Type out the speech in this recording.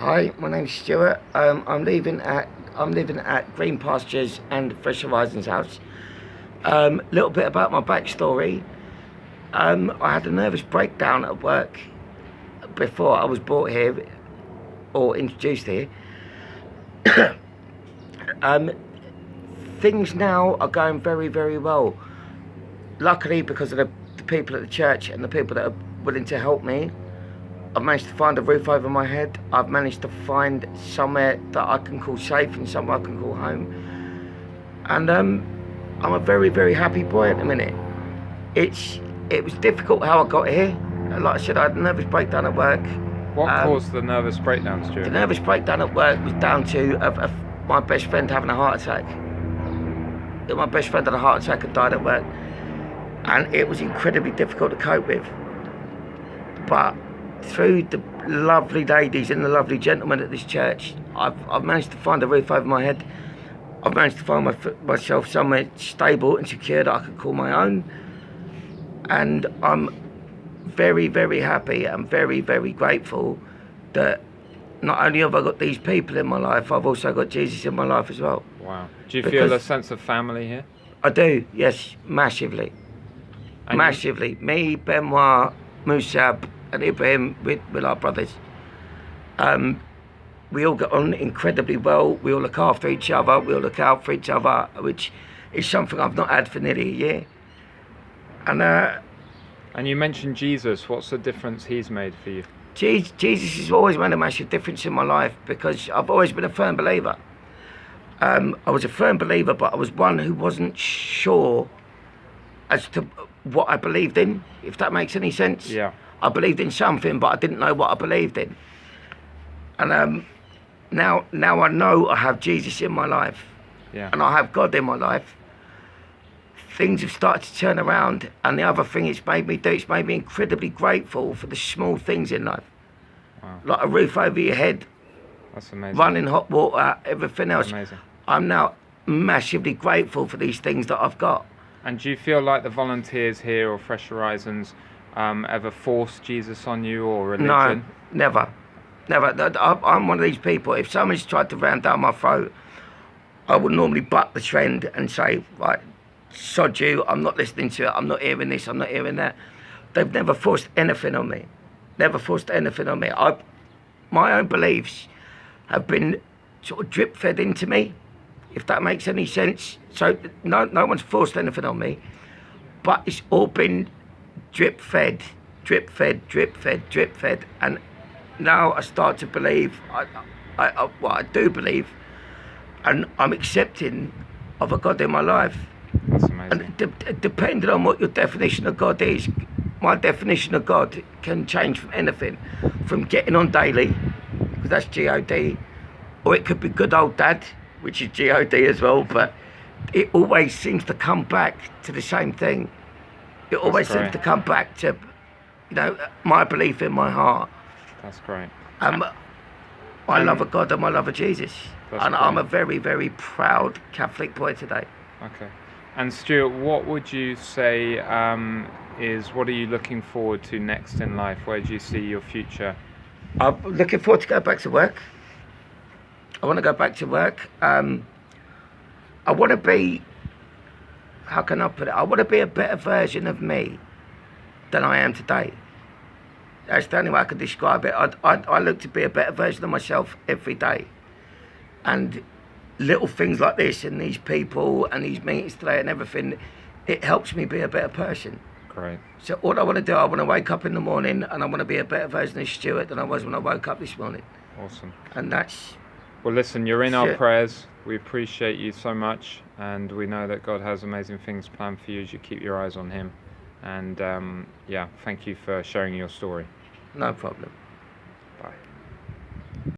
Hi, my name's Stuart. I'm living at Green Pastures and Fresh Horizons house. Little bit about my backstory. I had a nervous breakdown at work before I was brought here or introduced here. um, Things now are going very, very well. Luckily, because of the people at the church and the people that are willing to help me, I've managed to find a roof over my head. I've managed to find somewhere that I can call safe and somewhere I can call home. And I'm a very, very happy boy at the minute. It was difficult how I got here. Like I said, I had a nervous breakdown at work. What caused the nervous breakdown, Stuart? The nervous breakdown at work was down to my best friend having a heart attack. My best friend had a heart attack and died at work. And it was incredibly difficult to cope with. But through the lovely ladies and the lovely gentlemen at this church, I've managed to find a roof over my head. I've managed to find myself somewhere stable and secure that I could call my own. And I'm very, very happy and very, very grateful that not only have I got these people in my life, I've also got Jesus in my life as well. Wow. Do you feel a sense of family here? I do, yes, massively. And massively. Me, Benoit, Musab, and Ibrahim, with our brothers. We all get on incredibly well. We all look after each other. We all look out for each other, which is something I've not had for nearly a year. And you mentioned Jesus. What's the difference he's made for you? Jesus has always made a massive difference in my life because I've always been a firm believer. I was a firm believer, but I was one who wasn't sure as to what I believed in, if that makes any sense. Yeah. I believed in something, but I didn't know what I believed in. And now I know I have Jesus in my life, and I have God in my life. Things have started to turn around, and the other thing it's made me do, it's made me incredibly grateful for the small things in life. Wow. Like a roof over your head. That's amazing. Running hot water, everything else. Amazing. I'm now massively grateful for these things that I've got. And do you feel like the volunteers here or Fresh Horizons ever forced Jesus on you or religion? No, never. I'm one of these people, if someone's tried to ram down my throat, I would normally buck the trend and say, right, sod you, I'm not listening to it, I'm not hearing this, I'm not hearing that. They've never forced anything on me. Never forced anything on me. My own beliefs have been sort of drip fed into me, if that makes any sense. So no one's forced anything on me, but it's all been drip fed, and now I start to believe. I do believe, and I'm accepting of a God in my life. That's amazing. And depending on what your definition of God is, my definition of God can change from anything, from getting on daily, because that's G-O-D, or it could be good old dad, which is G-O-D as well, but it always seems to come back to the same thing. It always seems to come back to, my belief in my heart. That's great. I love a God and I love a Jesus. And great. I'm a very, very proud Catholic boy today. Okay. And Stuart, what would you say what are you looking forward to next in life? Where do you see your future? I'm looking forward to go back to work. I want to go back to work. I want to be, how can I put it? I want to be a better version of me than I am today. That's the only way I can describe it. I look to be a better version of myself every day. And little things like this and these people and these meetings today and everything, it helps me be a better person. Great. So what I want to do, I want to wake up in the morning and I want to be a better version of Stuart than I was when I woke up this morning. Awesome. And that's... Well, listen, you're in our prayers. We appreciate you so much, and we know that God has amazing things planned for you as you keep your eyes on Him. And thank you for sharing your story. No problem.